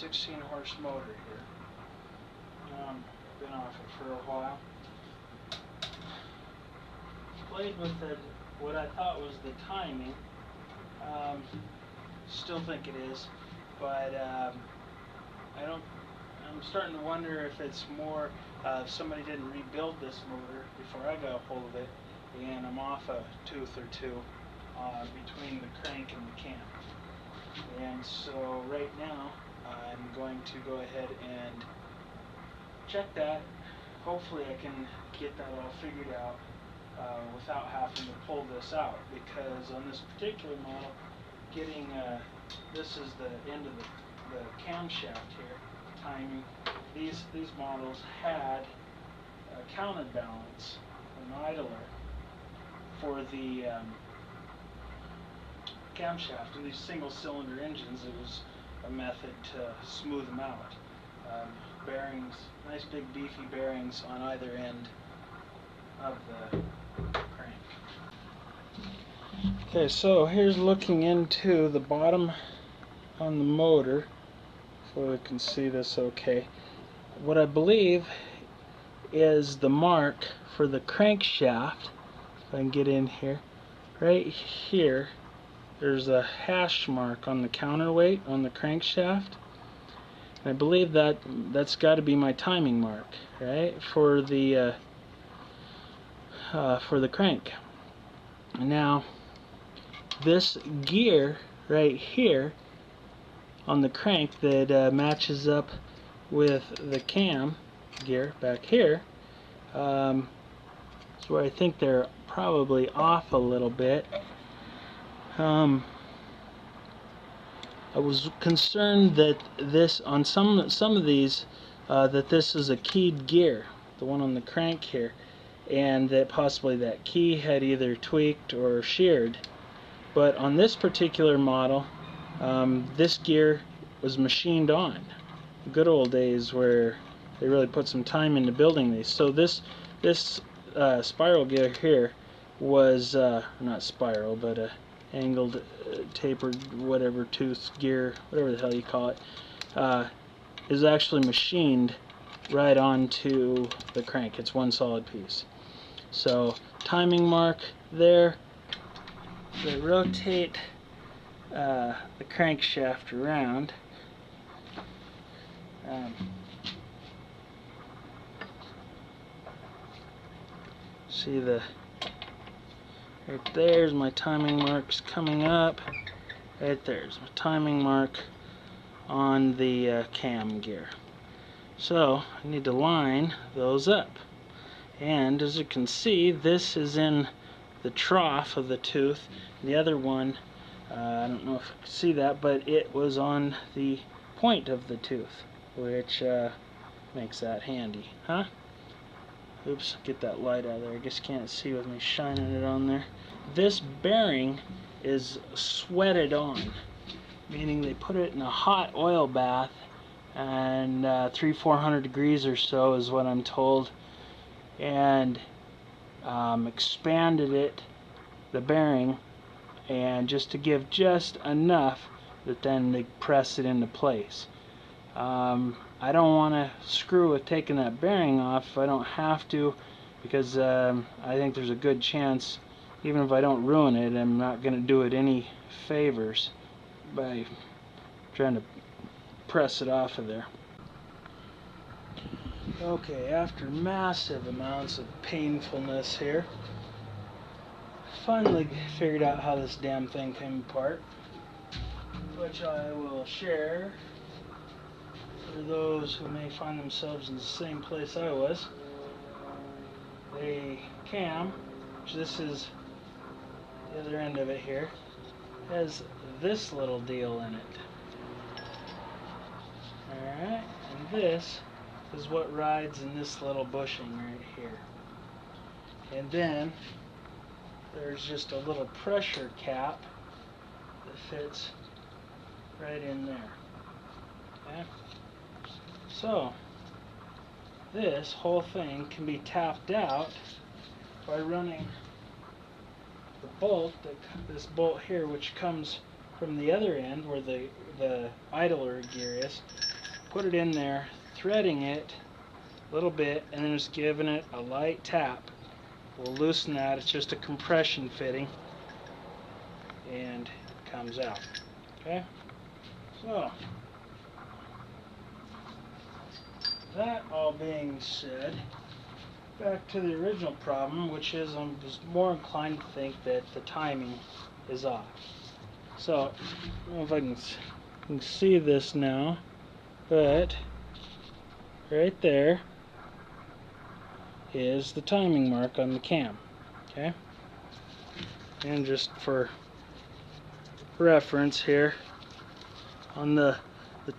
16 horse motor here. Been off it for a while. Played with it, what I thought was the timing. Still think it is, but I'm starting to wonder if it's more if somebody didn't rebuild this motor before I got a hold of it, and I'm off a tooth or two between the crank and the cam. And so right now I'm going to go ahead and check that. Hopefully I can get that all figured out without having to pull this out, because on this particular model, getting this is the end of the camshaft here, timing. These models had a counterbalance, an idler, for the camshaft. In these single-cylinder engines, it was a method to smooth them out. Bearings, nice big beefy bearings on either end of the crank. Okay, so here's looking into the bottom on the motor, so we can see this okay. What I believe is the mark for the crankshaft. If I can get in here, right here, there's a hash mark on the counterweight on the crankshaft. And I believe that's got to be my timing mark, right, for the crank. Now, this gear right here on the crank that matches up with the cam gear back here is where I think they're probably off a little bit. I was concerned that this, on some of these, that this is a keyed gear, the one on the crank here, and that possibly that key had either tweaked or sheared. But on this particular model, this gear was machined on. The good old days where they really put some time into building these. So this spiral gear here was not spiral, but a angled, tapered, whatever tooth gear, whatever the hell you call it, is actually machined right onto the crank. It's one solid piece. So timing mark there. They rotate the crankshaft around. See right there's my timing marks coming up. Right there's my timing mark on the cam gear. So I need to line those up. And as you can see, this is in the trough of the tooth. The other one, I don't know if you can see that, but it was on the point of the tooth, which makes that handy, huh? Oops, get that light out of there. I guess you can't see with me shining it on there. This bearing is sweated on, meaning they put it in a hot oil bath, and 300-400 degrees or so is what I'm told, and expanded it, the bearing, and just to give just enough that then they press it into place. I don't want to screw with taking that bearing off if I don't have to, because I think there's a good chance, even if I don't ruin it, I'm not going to do it any favors by trying to press it off of there. Okay, after massive amounts of painfulness here, I finally figured out how this damn thing came apart, which I will share for those who may find themselves in the same place I was. The cam, which this is the other end of it here, has this little deal in it. Alright, and this is what rides in this little bushing right here. And then there's just a little pressure cap that fits right in there. Okay? So this whole thing can be tapped out by running the bolt, this bolt here, which comes from the other end where the idler gear is, put it in there, threading it a little bit, and then just giving it a light tap. We'll loosen that. It's just a compression fitting, and it comes out. Okay? So, that all being said, back to the original problem, which is I was more inclined to think that the timing is off. So, I don't know if I can see this now, but right there is the timing mark on the cam. Okay? And just for reference here, on the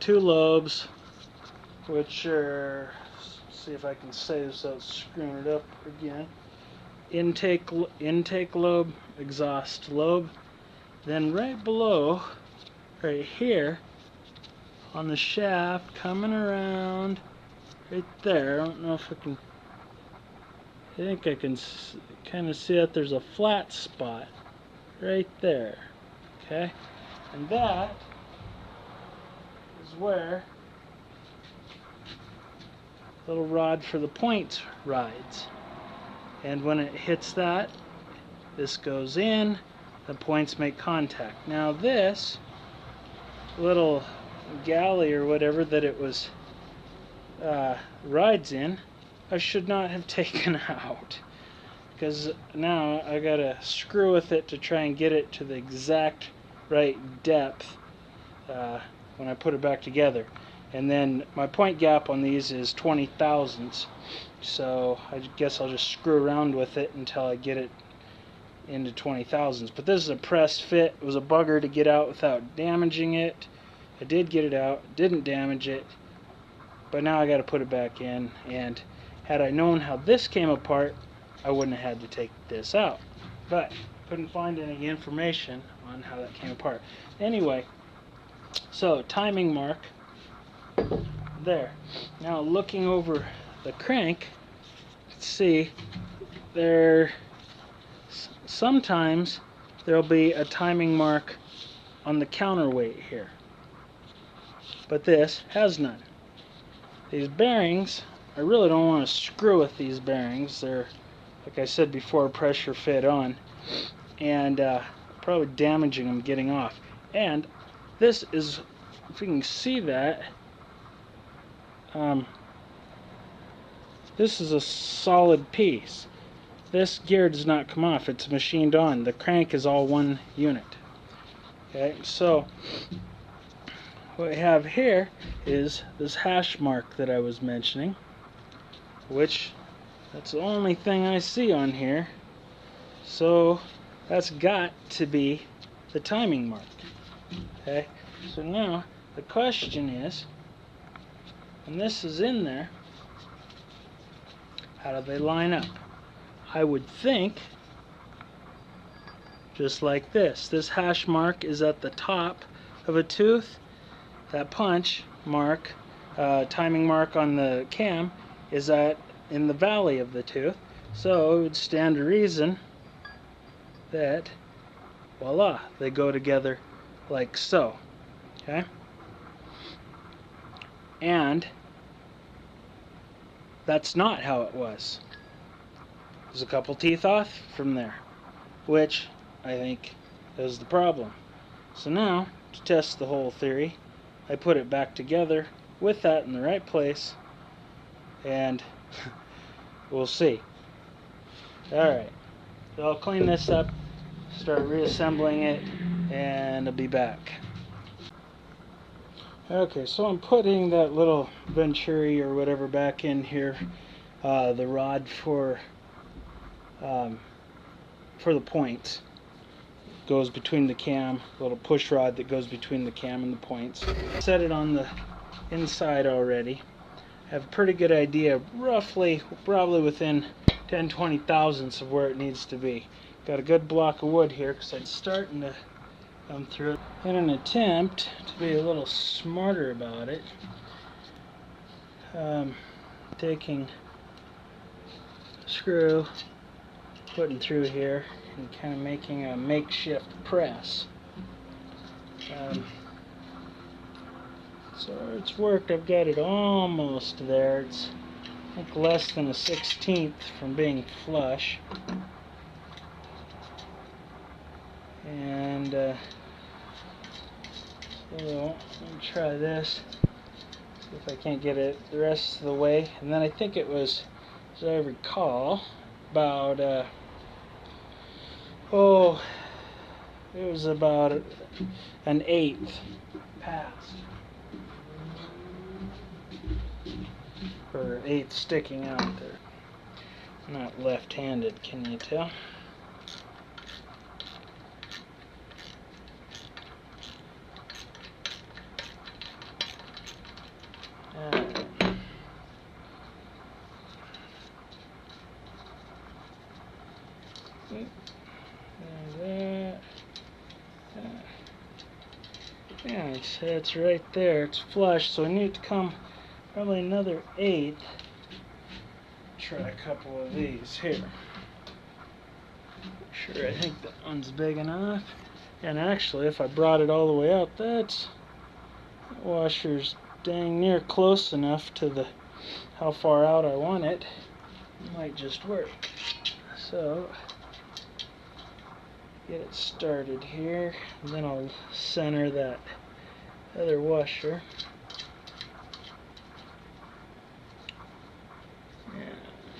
two lobes, which are, see if I can say this without screwing it up again, intake lobe, exhaust lobe. Then right below, right here, on the shaft, coming around, right there, I don't know if I can, I think I can kind of see that there's a flat spot right there. Okay? And that is where the little rod for the points rides. And when it hits that, this goes in, the points make contact. Now this little galley or whatever that it was rides in, I should not have taken out, because now I gotta screw with it to try and get it to the exact right depth when I put it back together. And then my point gap on these is 20 thousandths, so I guess I'll just screw around with it until I get it into 20 thousandths. But this is a press fit. It was a bugger to get out without damaging it. I did get it out, didn't damage it, but now I got to put it back in. And had I known how this came apart, I wouldn't have had to take this out. But couldn't find any information on how that came apart. Anyway, so timing mark there. Now looking over the crank, see there sometimes there'll be a timing mark on the counterweight here, but this has none. These bearings, I really don't want to screw with these bearings. They're, like I said before, pressure fit on, and probably damaging them getting off. And this is, if you can see that, this is a solid piece. This gear does not come off, it's machined on. The crank is all one unit. Okay, so what we have here is this hash mark that I was mentioning, which that's the only thing I see on here. So that's got to be the timing mark. Okay, so now the question is, when this is in there, how do they line up? I would think just like this. This hash mark is at the top of a tooth. That punch mark, timing mark on the cam, is in the valley of the tooth. So it would stand to reason that, voila, they go together like so. Okay? And that's not how it was. There's a couple teeth off from there, which I think is the problem. So now, to test the whole theory, I put it back together with that in the right place, and we'll see. Alright, so I'll clean this up, start reassembling it, and I'll be back. Okay, so I'm putting that little Venturi or whatever back in here, the rod for the points. Goes between the cam, a little push rod that goes between the cam and the points. Set it on the inside already. I have a pretty good idea, roughly, probably within 10-20 thousandths of where it needs to be. Got a good block of wood here because I'm starting to come through it. In an attempt to be a little smarter about it, taking a screw, putting through here, and kind of making a makeshift press. So it's worked. I've got it almost there. It's I think less than a 1/16 from being flush. And so let me try this. See if I can't get it the rest of the way. And then I think it was, as I recall, about it was about an 1/8 past, or 1/8 sticking out there. I'm not left-handed, can you tell? Yeah, it's right there. It's flush, so I need to come probably another 1/8. Try a couple of these here. Sure, I think that one's big enough. And actually, if I brought it all the way out, that washer's dang near close enough to the how far out I want it. It might just work. So get it started here, and then I'll center that other washer. And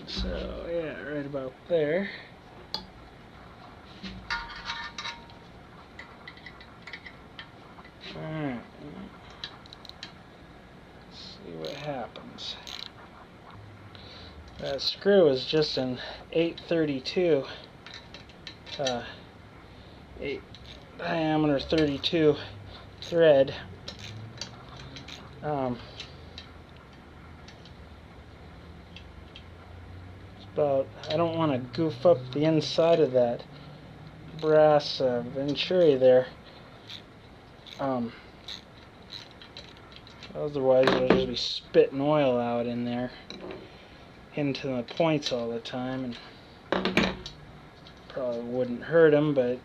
so yeah, right about there. Alright, let's see what happens. That screw is just an 832, 8 diameter 32 thread. It's about, I don't want to goof up the inside of that brass venturi there. Otherwise it'll just be spitting oil out in there into the points all the time, and probably wouldn't hurt them, but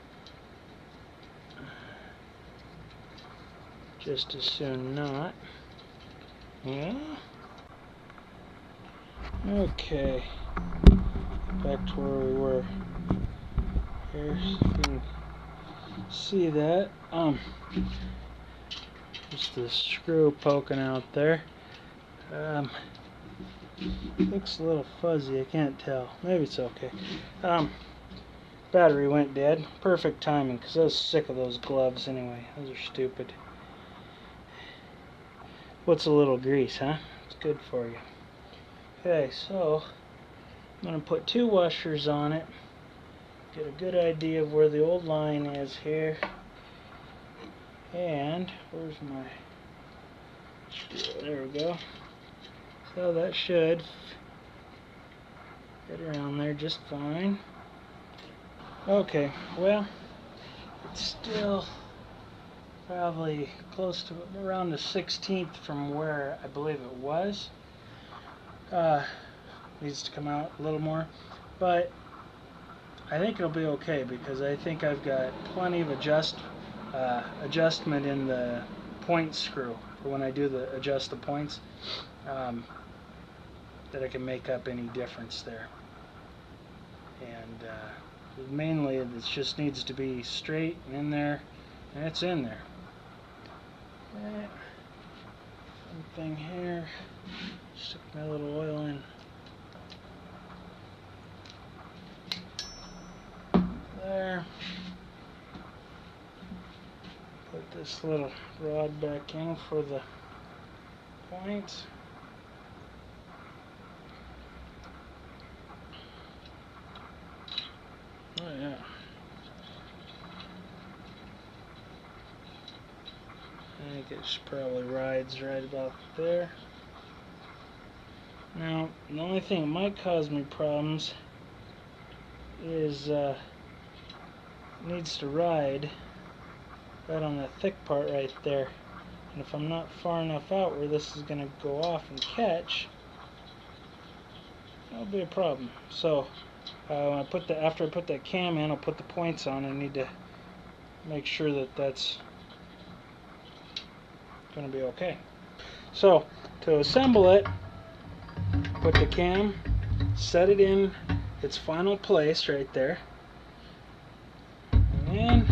just as soon not. Yeah. Okay. Back to where we were. Here, so you can see that. Just the screw poking out there. Looks a little fuzzy, I can't tell. Maybe it's okay. Battery went dead. Perfect timing, because I was sick of those gloves anyway. Those are stupid. What's a little grease, huh? It's good for you. Okay, so I'm going to put 2 washers on it. Get a good idea of where the old line is here. And where's my screw? There we go. So that should get around there just fine. Okay, well, it's still probably close to around the 1/16 from where I believe it was. Needs to come out a little more, but I think it'll be okay, because I think I've got plenty of adjustment in the point screw for when I do adjust the points, that I can make up any difference there. And mainly it just needs to be straight and in there, and it's in there. Okay. Something here. Stick my little oil in there. Put this little rod back in for the points. Oh yeah. I think it probably rides right about there. Now, the only thing that might cause me problems is it needs to ride right on that thick part right there. And if I'm not far enough out where this is going to go off and catch, that'll be a problem. So when after I put that cam in, I'll put the points on. I need to make sure that that's going to be okay. So to assemble it, put the cam, set it in its final place right there, and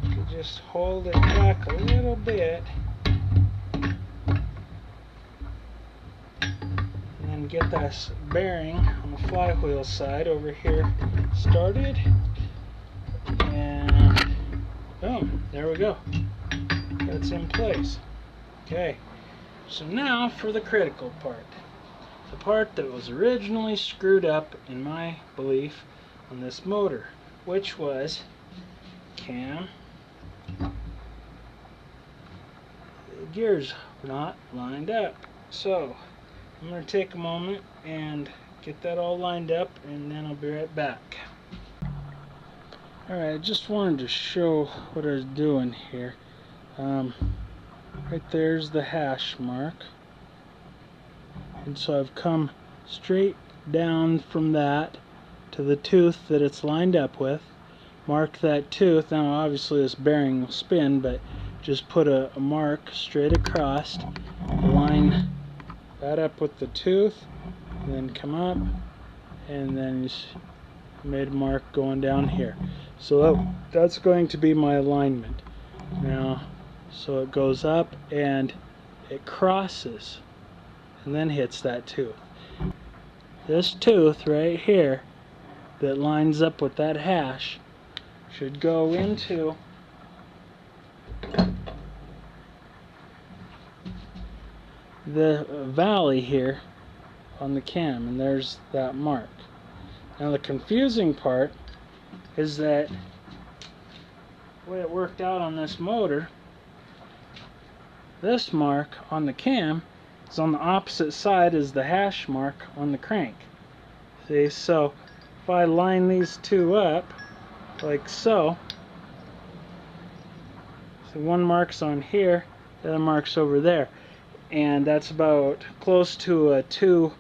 you just hold it back a little bit, and then get this bearing on the flywheel side over here started, and boom, there we go. That's in place. Okay, so now for the critical part. The part that was originally screwed up, in my belief, on this motor, which was cam. The gears were not lined up. So I'm going to take a moment and get that all lined up, and then I'll be right back. Alright, I just wanted to show what I was doing here. Right there's the hash mark, and so I've come straight down from that to the tooth that it's lined up with, mark that tooth. Now obviously this bearing will spin, but just put a mark straight across, line that up with the tooth, and then come up, and then just made a mark going down here. So that's going to be my alignment. Now, so it goes up and it crosses and then hits that tooth. This tooth right here that lines up with that hash should go into the valley here on the cam, and there's that mark. Now the confusing part is that the way it worked out on this motor, this mark on the cam is on the opposite side as the hash mark on the crank. See, so if I line these two up like so, one mark's on here, the other mark's over there, and that's about close to a two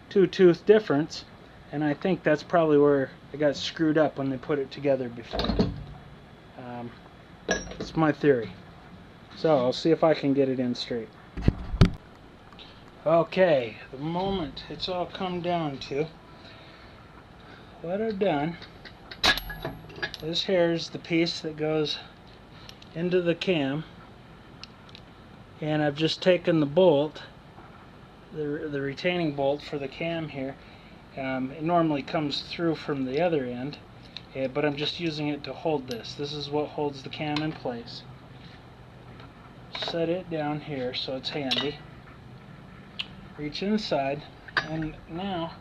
tooth difference, and I think that's probably where I got screwed up when they put it together before. It's my theory. So I'll see if I can get it in straight. Okay, the moment it's all come down to, what I've done, this here is the piece that goes into the cam, and I've just taken the bolt, the retaining bolt for the cam here. It normally comes through from the other end, but I'm just using it to hold this. This is what holds the cam in place. Set it down here so it's handy. Reach inside, and now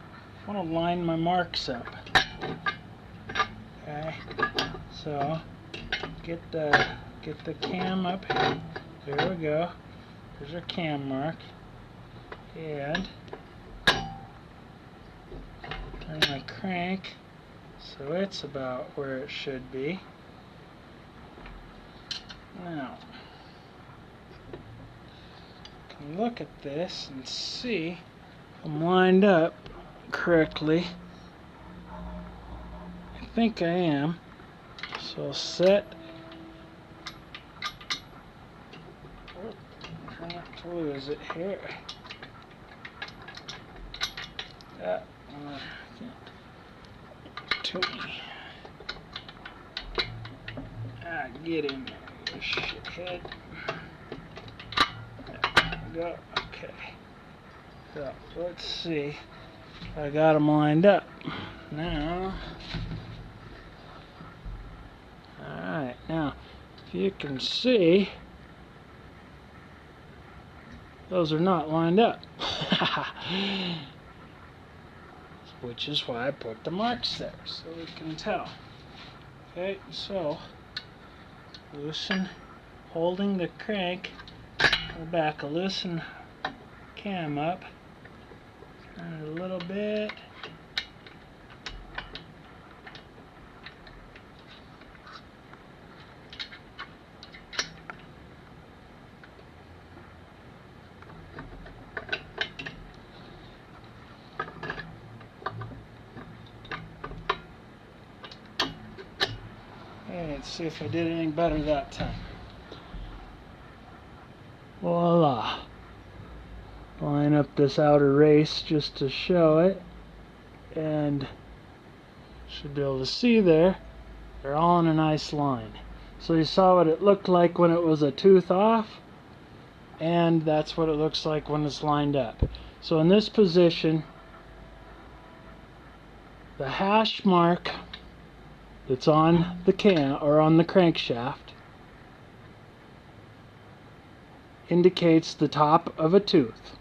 I want to line my marks up. Okay, so get the cam up here. There we go. There's our cam mark, and turn my crank so it's about where it should be. Now, I can look at this and see if I'm lined up correctly. I think I am. So I'll set. Try not to lose it here. That to me. Get in there, you shithead. There we go. Okay. So let's see if I got them lined up. Now, alright, now if you can see, those are not lined up. Which is why I put the marks there, so we can tell. Okay, so loosen, holding the crank, go back, loosen cam up, turn it a little bit. see if I did anything better that time. Voila. Line up this outer race just to show it, and should be able to see there, they're all in a nice line. So you saw what it looked like when it was a tooth off, and that's what it looks like when it's lined up. So in this position, the hash mark that's on the cam or on the crankshaft indicates the top of a tooth.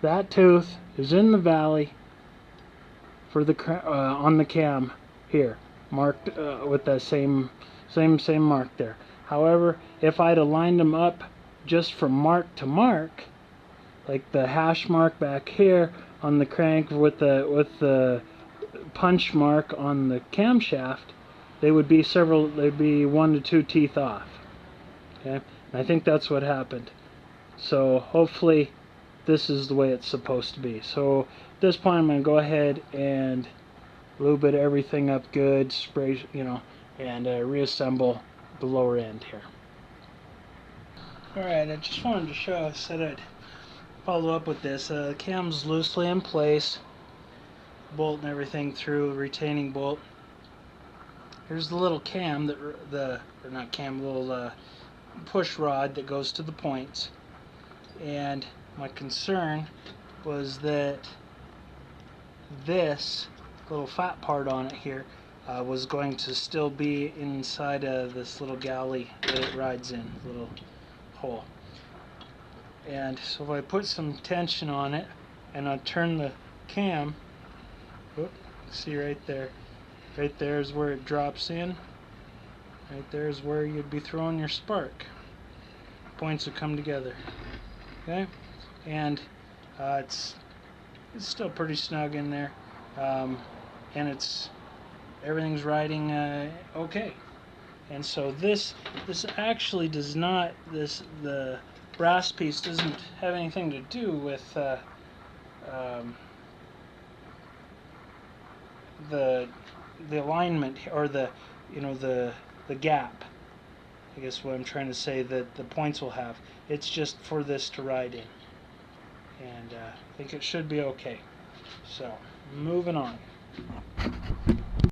That tooth is in the valley for the on the cam here, marked with that same mark there. However, if I'd have lined them up just from mark to mark, like the hash mark back here on the crank with the punch mark on the camshaft, they would be they'd be 1 to 2 teeth off. Okay, and I think that's what happened. So hopefully this is the way it's supposed to be. So at this point I'm going to go ahead and lube it everything up good, spray, and reassemble the lower end here. Alright, I just wanted to show, I said I'd follow up with this. The cam's loosely in place, bolt and everything through, retaining bolt. Here's the little cam, little push rod that goes to the points. And my concern was that this little fat part on it here was going to still be inside of this little galley that it rides in, little hole. And so if I put some tension on it and I turn the cam, see right there is where it drops in. Right there is where you'd be throwing your spark. Points would come together. Okay, and it's still pretty snug in there, and everything's riding okay. And so this actually does not, the brass piece doesn't have anything to do with the alignment or the gap. I guess what I'm trying to say that the points will have. It's just for this to ride in, and I think it should be okay. So moving on.